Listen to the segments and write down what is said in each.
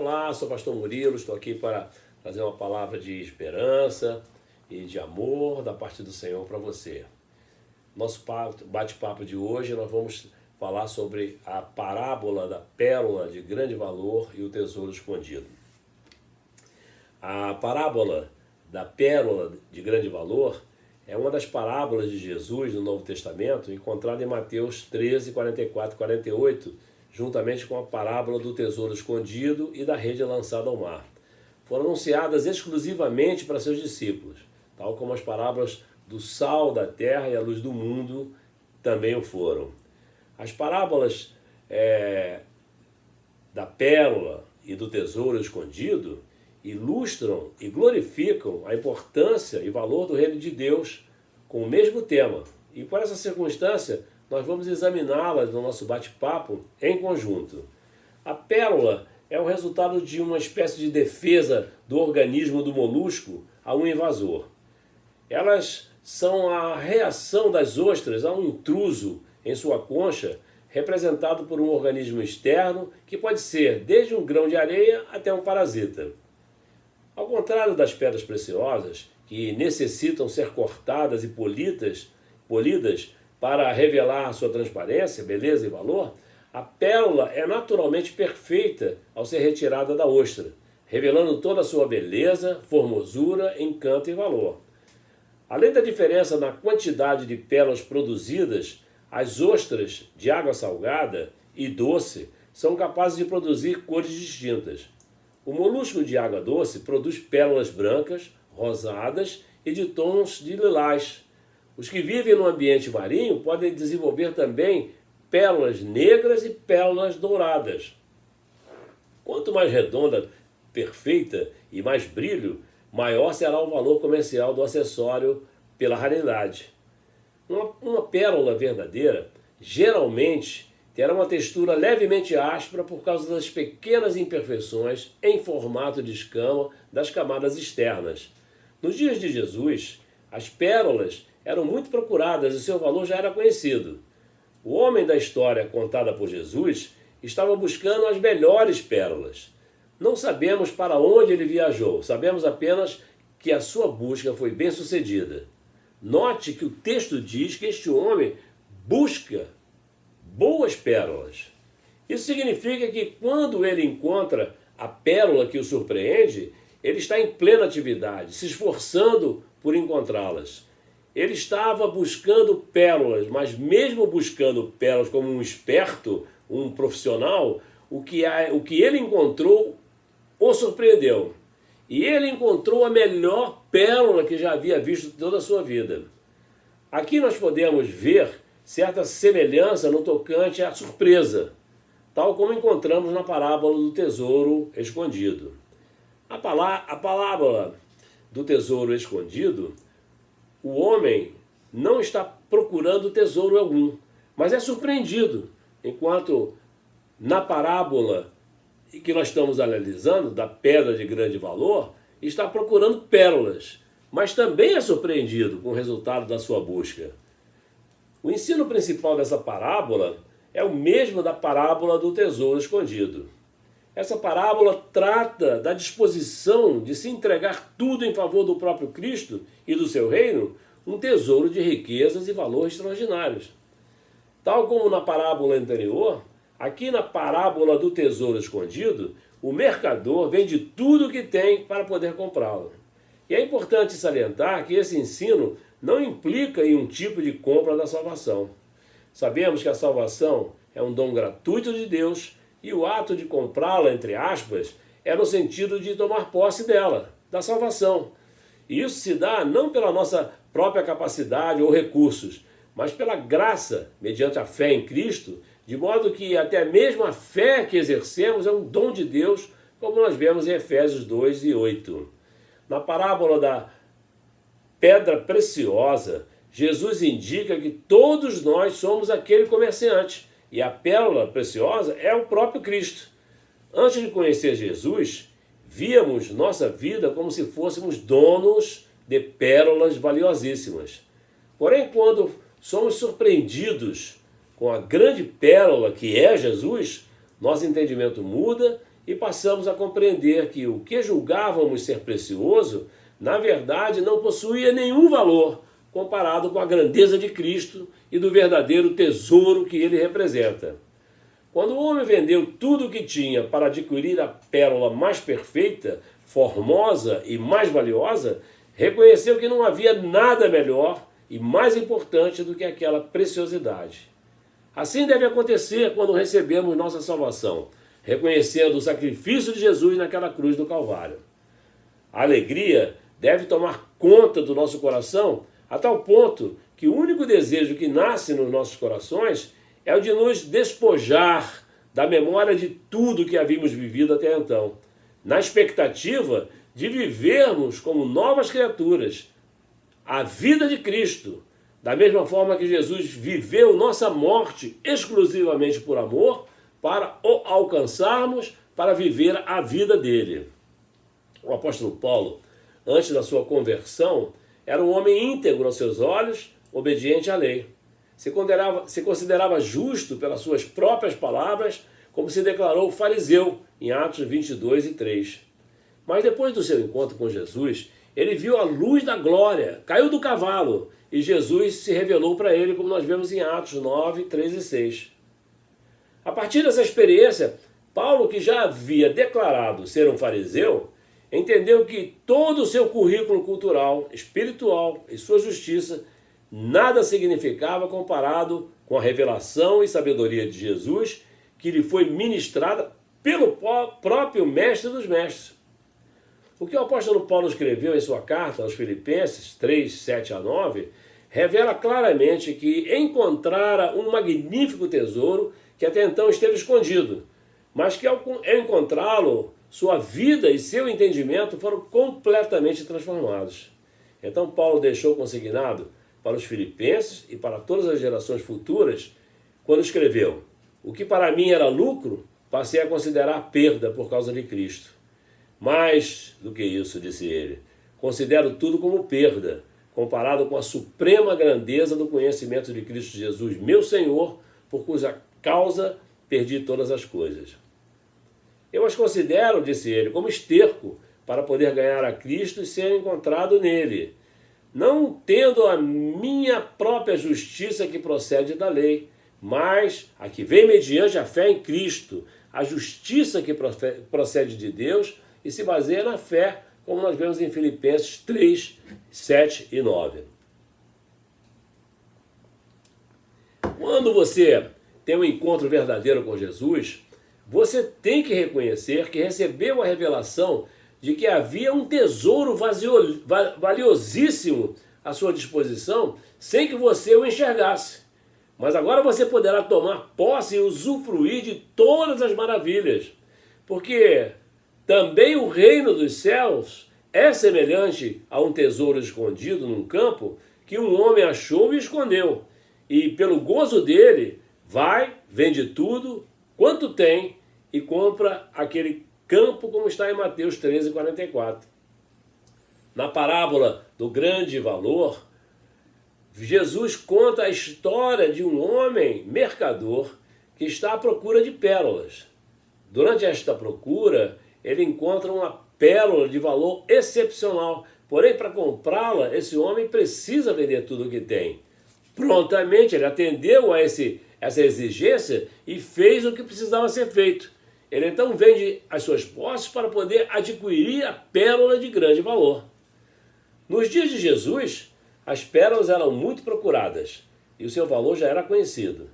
Olá, sou o pastor Murilo, estou aqui para trazer uma palavra de esperança e de amor da parte do Senhor para você. Nosso bate-papo de hoje nós vamos falar sobre a parábola da pérola de grande valor e o tesouro escondido. A parábola da pérola de grande valor é uma das parábolas de Jesus no Novo Testamento, encontrada em Mateus 13, 44 e 48, juntamente com a parábola do tesouro escondido e da rede lançada ao mar. Foram anunciadas exclusivamente para seus discípulos, tal como as parábolas do sal da terra e a luz do mundo também o foram. As parábolas da pérola e do tesouro escondido ilustram e glorificam a importância e valor do reino de Deus com o mesmo tema. E por essa circunstância, nós vamos examiná-las no nosso bate-papo em conjunto. A pérola é o resultado de uma espécie de defesa do organismo do molusco a um invasor. Elas são a reação das ostras a um intruso em sua concha, representado por um organismo externo que pode ser desde um grão de areia até um parasita. Ao contrário das pedras preciosas, que necessitam ser cortadas e polidas para revelar sua transparência, beleza e valor, a pérola é naturalmente perfeita ao ser retirada da ostra, revelando toda a sua beleza, formosura, encanto e valor. Além da diferença na quantidade de pérolas produzidas, as ostras de água salgada e doce são capazes de produzir cores distintas. O molusco de água doce produz pérolas brancas, rosadas e de tons de lilás. Os que vivem no ambiente marinho podem desenvolver também pérolas negras e pérolas douradas. Quanto mais redonda, perfeita e mais brilho, maior será o valor comercial do acessório pela raridade. Uma pérola verdadeira geralmente terá uma textura levemente áspera por causa das pequenas imperfeições em formato de escama das camadas externas. Nos dias de Jesus, as pérolas eram muito procuradas e seu valor já era conhecido. O homem da história contada por Jesus estava buscando as melhores pérolas. Não sabemos para onde ele viajou, sabemos apenas que a sua busca foi bem sucedida. Note que o texto diz que este homem busca boas pérolas. Isso significa que quando ele encontra a pérola que o surpreende, ele está em plena atividade, se esforçando por encontrá-las. Ele estava buscando pérolas, mas mesmo buscando pérolas como um esperto, um profissional, o que ele encontrou o surpreendeu. E ele encontrou a melhor pérola que já havia visto em toda a sua vida. Aqui nós podemos ver certa semelhança no tocante à surpresa, tal como encontramos na parábola do tesouro escondido. A parábola do tesouro escondido, o homem não está procurando tesouro algum, mas é surpreendido, enquanto na parábola que nós estamos analisando, da pedra de grande valor, está procurando pérolas, mas também é surpreendido com o resultado da sua busca. O ensino principal dessa parábola é o mesmo da parábola do tesouro escondido. Essa parábola trata da disposição de se entregar tudo em favor do próprio Cristo e do seu reino, um tesouro de riquezas e valores extraordinários. Tal como na parábola anterior, aqui na parábola do tesouro escondido, o mercador vende tudo o que tem para poder comprá-lo. E é importante salientar que esse ensino não implica em um tipo de compra da salvação. Sabemos que a salvação é um dom gratuito de Deus e o ato de comprá-la, entre aspas, é no sentido de tomar posse dela, da salvação. E isso se dá não pela nossa própria capacidade ou recursos, mas pela graça, mediante a fé em Cristo, de modo que até mesmo a fé que exercemos é um dom de Deus, como nós vemos em Efésios 2 e 8. Na parábola da pedra preciosa, Jesus indica que todos nós somos aquele comerciante, e a pérola preciosa é o próprio Cristo. Antes de conhecer Jesus, víamos nossa vida como se fôssemos donos de pérolas valiosíssimas. Porém, quando somos surpreendidos com a grande pérola que é Jesus, nosso entendimento muda e passamos a compreender que o que julgávamos ser precioso, na verdade não possuía nenhum valor comparado com a grandeza de Cristo e do verdadeiro tesouro que ele representa. Quando o homem vendeu tudo o que tinha para adquirir a pérola mais perfeita, formosa e mais valiosa, reconheceu que não havia nada melhor e mais importante do que aquela preciosidade. Assim deve acontecer quando recebemos nossa salvação, reconhecendo o sacrifício de Jesus naquela cruz do Calvário. A alegria deve tomar conta do nosso coração a tal ponto que o único desejo que nasce nos nossos corações é o de nos despojar da memória de tudo que havíamos vivido até então, na expectativa de vivermos como novas criaturas a vida de Cristo, da mesma forma que Jesus viveu nossa morte exclusivamente por amor, para o alcançarmos, para viver a vida dele. O apóstolo Paulo, antes da sua conversão, era um homem íntegro aos seus olhos, obediente à lei. Se considerava justo pelas suas próprias palavras, como se declarou fariseu, em Atos 22 e 3. Mas depois do seu encontro com Jesus, ele viu a luz da glória, caiu do cavalo, e Jesus se revelou para ele, como nós vemos em Atos 9, 3 e 6. A partir dessa experiência, Paulo, que já havia declarado ser um fariseu, entendeu que todo o seu currículo cultural, espiritual e sua justiça nada significava comparado com a revelação e sabedoria de Jesus que lhe foi ministrada pelo próprio Mestre dos Mestres. O que o apóstolo Paulo escreveu em sua carta aos Filipenses 3, 7 a 9, revela claramente que encontrara um magnífico tesouro que até então esteve escondido, mas que ao encontrá-lo, sua vida e seu entendimento foram completamente transformados. Então Paulo deixou consignado para os filipenses e para todas as gerações futuras, quando escreveu: o que para mim era lucro, passei a considerar perda por causa de Cristo. Mais do que isso, disse ele, considero tudo como perda, comparado com a suprema grandeza do conhecimento de Cristo Jesus, meu Senhor, por cuja causa perdi todas as coisas. Eu as considero, disse ele, como esterco para poder ganhar a Cristo e ser encontrado nele, não tendo a minha própria justiça que procede da lei, mas a que vem mediante a fé em Cristo, a justiça que procede de Deus e se baseia na fé, como nós vemos em Filipenses 3, 7 e 9. Quando você tem um encontro verdadeiro com Jesus, você tem que reconhecer que recebeu a revelação de que havia um tesouro valiosíssimo à sua disposição, sem que você o enxergasse. Mas agora você poderá tomar posse e usufruir de todas as maravilhas, porque também o reino dos céus é semelhante a um tesouro escondido num campo que um homem achou e escondeu, e pelo gozo dele vai, vende tudo quanto tem e compra aquele campo, como está em Mateus 13, 44. Na parábola do grande valor, Jesus conta a história de um homem mercador que está à procura de pérolas. Durante esta procura, ele encontra uma pérola de valor excepcional. Porém, para comprá-la, esse homem precisa vender tudo o que tem. Prontamente, ele atendeu a essa exigência e fez o que precisava ser feito. Ele então vende as suas posses para poder adquirir a pérola de grande valor. Nos dias de Jesus, as pérolas eram muito procuradas e o seu valor já era conhecido.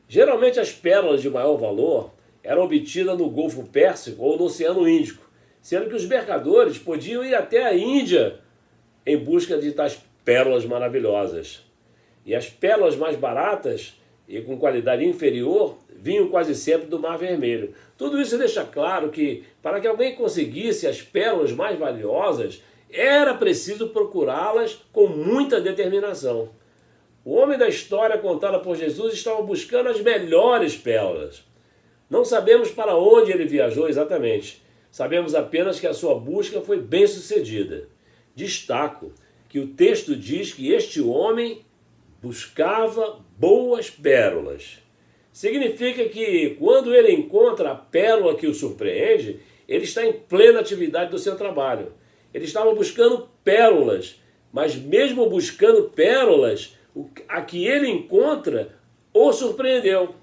Geralmente as pérolas de maior valor eram obtidas no Golfo Pérsico ou no Oceano Índico, sendo que os mercadores podiam ir até a Índia em busca de tais pérolas maravilhosas. E as pérolas mais baratas e com qualidade inferior vinham quase sempre do Mar Vermelho. Tudo isso deixa claro que, para que alguém conseguisse as pérolas mais valiosas, era preciso procurá-las com muita determinação. O homem da história contada por Jesus estava buscando as melhores pérolas. Não sabemos para onde ele viajou exatamente. Sabemos apenas que a sua busca foi bem sucedida. Destaco que o texto diz que este homem buscava boas pérolas. significa que quando ele encontra a pérola que o surpreende, ele está em plena atividade do seu trabalho. Ele estava buscando pérolas, mas mesmo buscando pérolas, a que ele encontra o surpreendeu.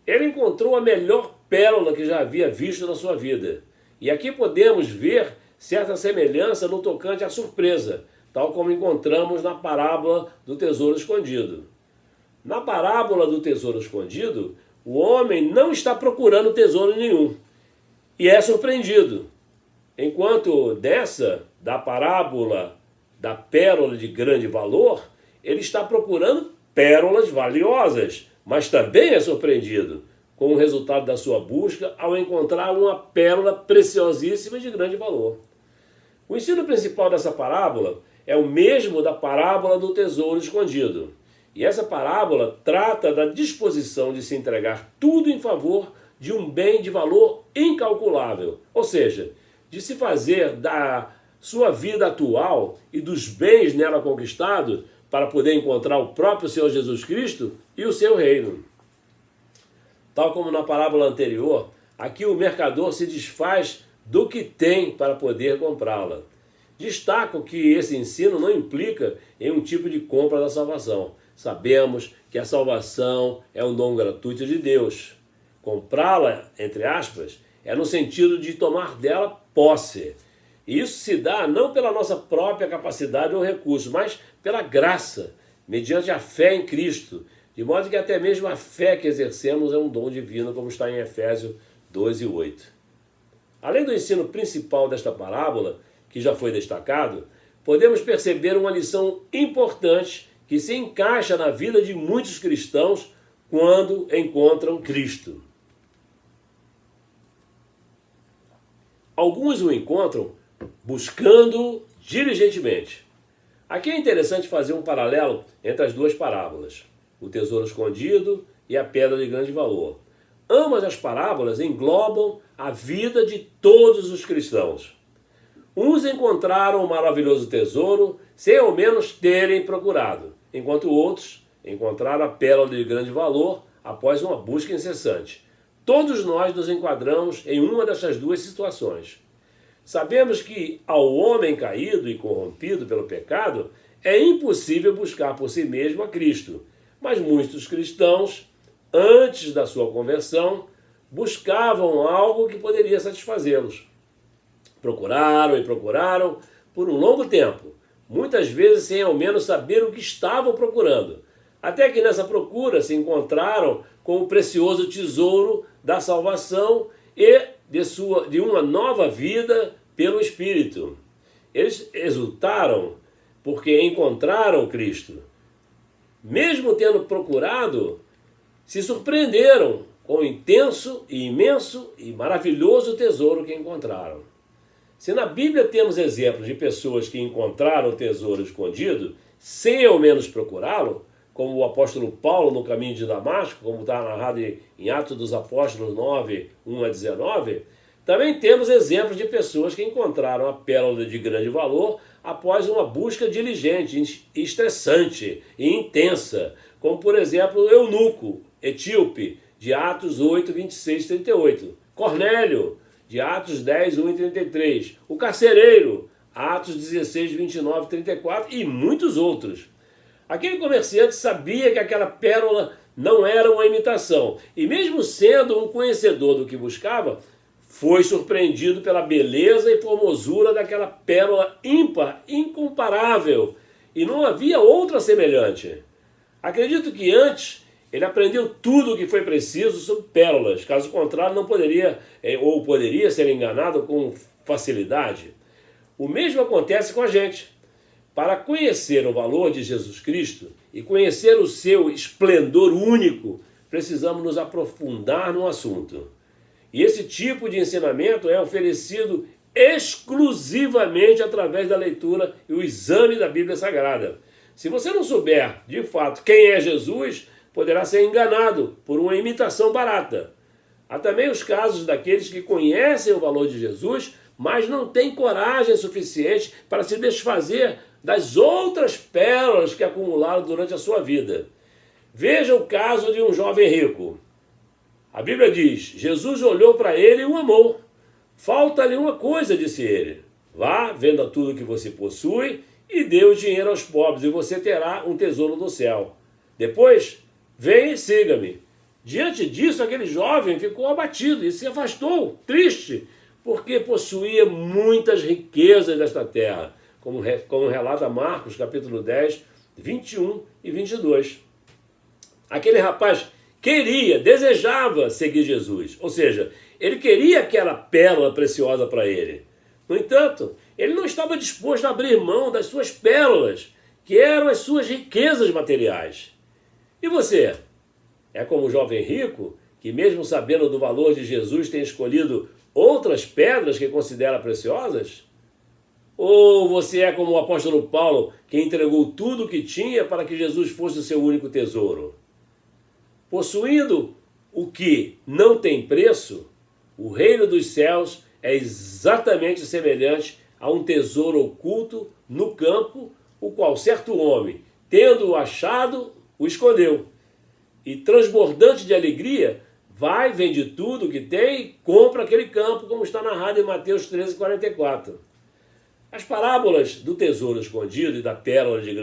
Ele encontrou a melhor pérola que já havia visto na sua vida. E aqui podemos ver certa semelhança no tocante à surpresa, tal como encontramos na parábola do tesouro escondido. Na parábola do tesouro escondido, o homem não está procurando tesouro nenhum e é surpreendido. Enquanto da parábola da pérola de grande valor, ele está procurando pérolas valiosas, mas também é surpreendido com o resultado da sua busca ao encontrar uma pérola preciosíssima de grande valor. O ensino principal dessa parábola é o mesmo da parábola do tesouro escondido. E essa parábola trata da disposição de se entregar tudo em favor de um bem de valor incalculável, ou seja, de se fazer da sua vida atual e dos bens nela conquistados para poder encontrar o próprio Senhor Jesus Cristo e o seu reino. Tal como na parábola anterior, aqui o mercador se desfaz do que tem para poder comprá-la. Destaco que esse ensino não implica em um tipo de compra da salvação. Sabemos que a salvação é um dom gratuito de Deus. Comprá-la, entre aspas, é no sentido de tomar dela posse. E isso se dá não pela nossa própria capacidade ou recurso, mas pela graça, mediante a fé em Cristo, de modo que até mesmo a fé que exercemos é um dom divino, como está em Efésios 2:8. Além do ensino principal desta parábola, que já foi destacado, podemos perceber uma lição importante que se encaixa na vida de muitos cristãos quando encontram Cristo. Alguns o encontram buscando diligentemente. Aqui é interessante fazer um paralelo entre as duas parábolas, o tesouro escondido e a pedra de grande valor. Ambas as parábolas englobam a vida de todos os cristãos. Uns encontraram o maravilhoso tesouro sem ao menos terem procurado, enquanto outros encontraram a pérola de grande valor após uma busca incessante. Todos nós nos enquadramos em uma dessas duas situações. Sabemos que ao homem caído e corrompido pelo pecado é impossível buscar por si mesmo a Cristo, mas muitos cristãos, antes da sua conversão, buscavam algo que poderia satisfazê-los. Procuraram e procuraram por um longo tempo, muitas vezes sem ao menos saber o que estavam procurando, até que nessa procura se encontraram com o precioso tesouro da salvação e de uma nova vida pelo Espírito. Eles exultaram porque encontraram Cristo. Mesmo tendo procurado, se surpreenderam com o intenso e imenso e maravilhoso tesouro que encontraram. Se na Bíblia temos exemplos de pessoas que encontraram o tesouro escondido sem ao menos procurá-lo, como o apóstolo Paulo no caminho de Damasco, como está narrado em Atos dos Apóstolos 9, 1-19, também temos exemplos de pessoas que encontraram a pérola de grande valor após uma busca diligente, estressante e intensa, como por exemplo o eunuco etíope, de Atos 8, 26, 38, Cornélio, de Atos 10, 1 e 33, o carcereiro, Atos 16, 29 e 34 e muitos outros. Aquele comerciante sabia que aquela pérola não era uma imitação e mesmo sendo um conhecedor do que buscava, foi surpreendido pela beleza e formosura daquela pérola ímpar, incomparável, e não havia outra semelhante. Acredito que antes ele aprendeu tudo o que foi preciso sobre pérolas, caso contrário não poderia ou poderia ser enganado com facilidade. O mesmo acontece com a gente. Para conhecer o valor de Jesus Cristo e conhecer o seu esplendor único, precisamos nos aprofundar no assunto. E esse tipo de ensinamento é oferecido exclusivamente através da leitura e o exame da Bíblia Sagrada. Se você não souber, de fato, quem é Jesus, poderá ser enganado por uma imitação barata. Há também os casos daqueles que conhecem o valor de Jesus, mas não têm coragem suficiente para se desfazer das outras pérolas que acumularam durante a sua vida. Veja o caso de um jovem rico. A Bíblia diz, Jesus olhou para ele e o amou. Falta-lhe uma coisa, disse ele. Vá, venda tudo que você possui e dê o dinheiro aos pobres, e você terá um tesouro no céu. Depois, venha e siga-me. Diante disso, aquele jovem ficou abatido e se afastou, triste, porque possuía muitas riquezas desta terra, como relata Marcos, capítulo 10, 21 e 22. Aquele rapaz desejava seguir Jesus, ou seja, ele queria aquela pérola preciosa para ele. No entanto, ele não estava disposto a abrir mão das suas pérolas, que eram as suas riquezas materiais. E você? É como o jovem rico, que mesmo sabendo do valor de Jesus tem escolhido outras pedras que considera preciosas? Ou você é como o apóstolo Paulo, que entregou tudo o que tinha para que Jesus fosse o seu único tesouro? Possuindo o que não tem preço, o reino dos céus é exatamente semelhante a um tesouro oculto no campo, o qual certo homem, tendo-o achado, o escondeu. E transbordante de alegria, vai, vende tudo o que tem e compra aquele campo, como está narrado em Mateus 13:44. As parábolas do tesouro escondido e da pérola de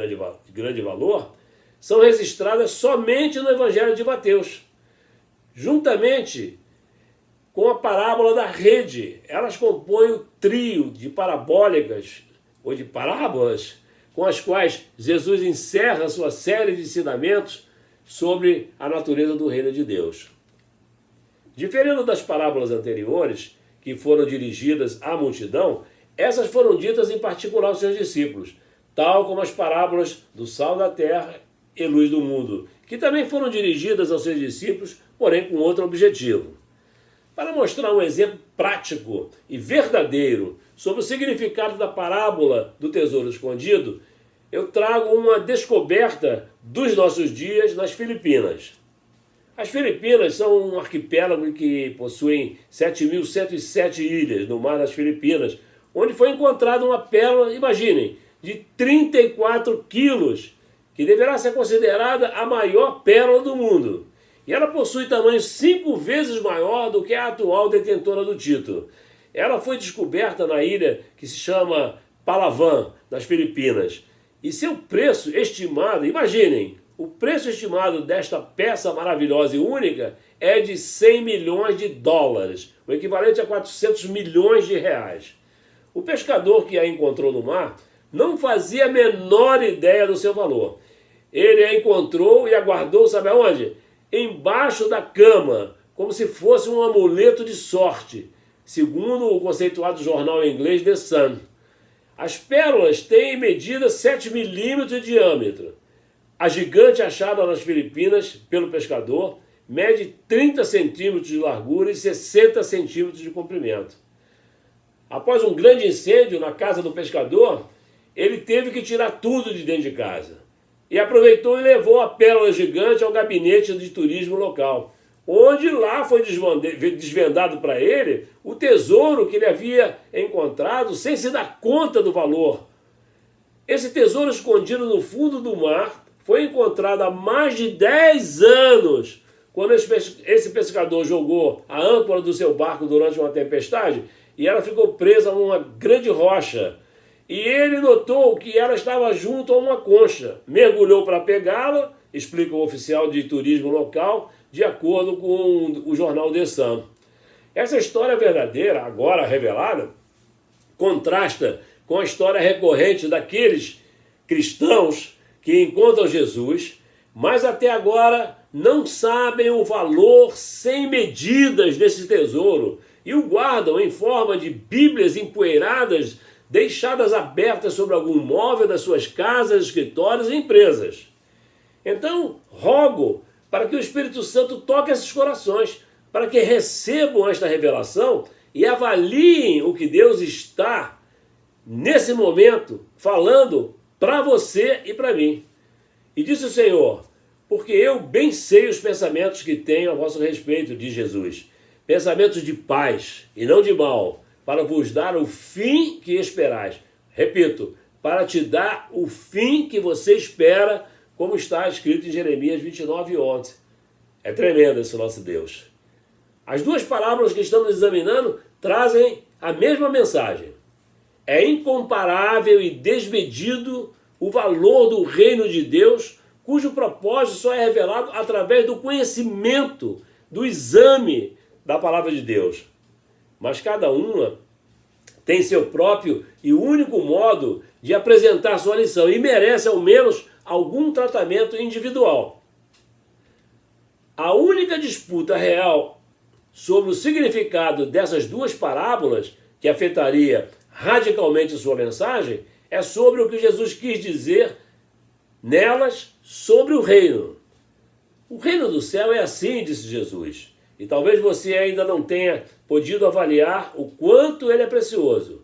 grande valor são registradas somente no Evangelho de Mateus. Juntamente com a parábola da rede, elas compõem o trio de parabólicas ou de parábolas com as quais Jesus encerra sua série de ensinamentos sobre a natureza do reino de Deus. Diferente das parábolas anteriores, que foram dirigidas à multidão, essas foram ditas em particular aos seus discípulos, tal como as parábolas do sal da terra e luz do mundo, que também foram dirigidas aos seus discípulos, porém com outro objetivo. Para mostrar um exemplo prático e verdadeiro sobre o significado da parábola do tesouro escondido, eu trago uma descoberta dos nossos dias nas Filipinas. As Filipinas são um arquipélago que possui 7.107 ilhas no mar das Filipinas, onde foi encontrada uma pérola, imaginem, de 34 quilos, que deverá ser considerada a maior pérola do mundo. E ela possui tamanho 5 vezes maior do que a atual detentora do título. Ela foi descoberta na ilha que se chama Palawan, nas Filipinas. E seu preço estimado, imaginem, o preço estimado desta peça maravilhosa e única é de 100 milhões de dólares, o equivalente a 400 milhões de reais. O pescador que a encontrou no mar não fazia a menor ideia do seu valor. Ele a encontrou e a guardou, sabe aonde? Embaixo da cama, como se fosse um amuleto de sorte, segundo o conceituado jornal inglês The Sun. As pérolas têm medida 7 milímetros de diâmetro. A gigante achada nas Filipinas pelo pescador mede 30 centímetros de largura e 60 centímetros de comprimento. Após um grande incêndio na casa do pescador, ele teve que tirar tudo de dentro de casa. E aproveitou e levou a pérola gigante ao gabinete de turismo local, onde lá foi desvendado para ele o tesouro que ele havia encontrado sem se dar conta do valor. Esse tesouro escondido no fundo do mar foi encontrado há mais de 10 anos, quando esse pescador jogou a âncora do seu barco durante uma tempestade e ela ficou presa a uma grande rocha. E ele notou que ela estava junto a uma concha. Mergulhou para pegá-la, explica o oficial de turismo local, de acordo com o jornal The Sun. Essa história verdadeira, agora revelada, contrasta com a história recorrente daqueles cristãos que encontram Jesus, mas até agora não sabem o valor sem medidas desse tesouro e o guardam em forma de bíblias empoeiradas, deixadas abertas sobre algum móvel das suas casas, escritórios e empresas. Então, rogo para que o Espírito Santo toque esses corações, para que recebam esta revelação e avaliem o que Deus está, nesse momento, falando para você e para mim. E disse o Senhor, porque eu bem sei os pensamentos que tenho a vosso respeito, diz Jesus, pensamentos de paz e não de mal, para vos dar o fim que esperais. Repito, para te dar o fim que você espera, como está escrito em Jeremias 29:11. É tremendo esse nosso Deus. As duas parábolas que estamos examinando trazem a mesma mensagem. É incomparável e desmedido o valor do reino de Deus, cujo propósito só é revelado através do conhecimento, do exame da palavra de Deus. Mas cada uma tem seu próprio e único modo de apresentar sua lição e merece ao menos algum tratamento individual. A única disputa real sobre o significado dessas duas parábolas, que afetaria radicalmente sua mensagem, é sobre o que Jesus quis dizer nelas sobre o reino. O reino do céu é assim, disse Jesus, e talvez você ainda não tenha podido avaliar o quanto ele é precioso.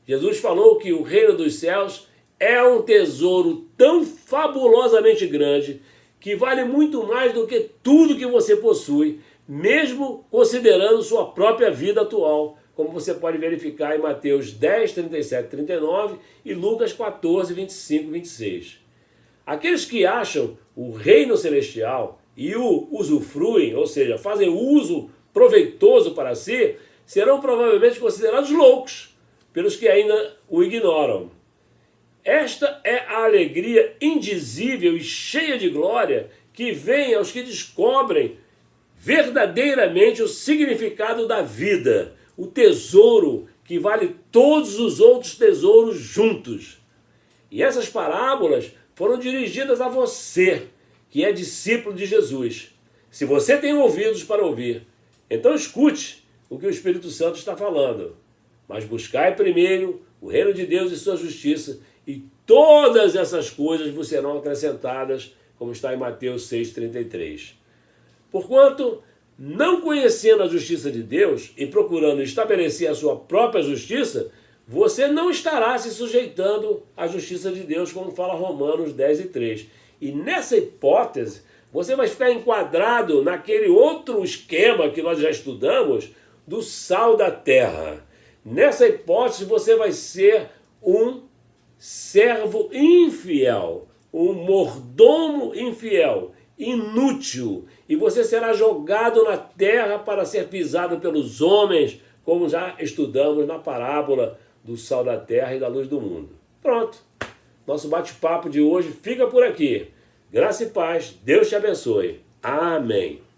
Jesus falou que o reino dos céus é um tesouro tão fabulosamente grande que vale muito mais do que tudo que você possui, mesmo considerando sua própria vida atual, como você pode verificar em Mateus 10, 37, 39 e Lucas 14, 25, 26. Aqueles que acham o reino celestial e o usufruem, ou seja, fazem uso proveitoso para si, serão provavelmente considerados loucos pelos que ainda o ignoram. Esta é a alegria indizível e cheia de glória que vem aos que descobrem verdadeiramente o significado da vida, o tesouro que vale todos os outros tesouros juntos. E essas parábolas foram dirigidas a você, que é discípulo de Jesus. Se você tem ouvidos para ouvir, então escute o que o Espírito Santo está falando. Mas buscai primeiro o reino de Deus e sua justiça, e todas essas coisas vos serão acrescentadas, como está em Mateus 6,33. Porquanto, não conhecendo a justiça de Deus e procurando estabelecer a sua própria justiça, você não estará se sujeitando à justiça de Deus, como fala Romanos 10:3. E nessa hipótese, você vai ficar enquadrado naquele outro esquema que nós já estudamos, do sal da terra. Nessa hipótese, você vai ser um servo infiel, um mordomo infiel, inútil, e você será jogado na terra para ser pisado pelos homens, como já estudamos na parábola do sal da terra e da luz do mundo. Pronto, nosso bate-papo de hoje fica por aqui. Graça e paz, Deus te abençoe. Amém.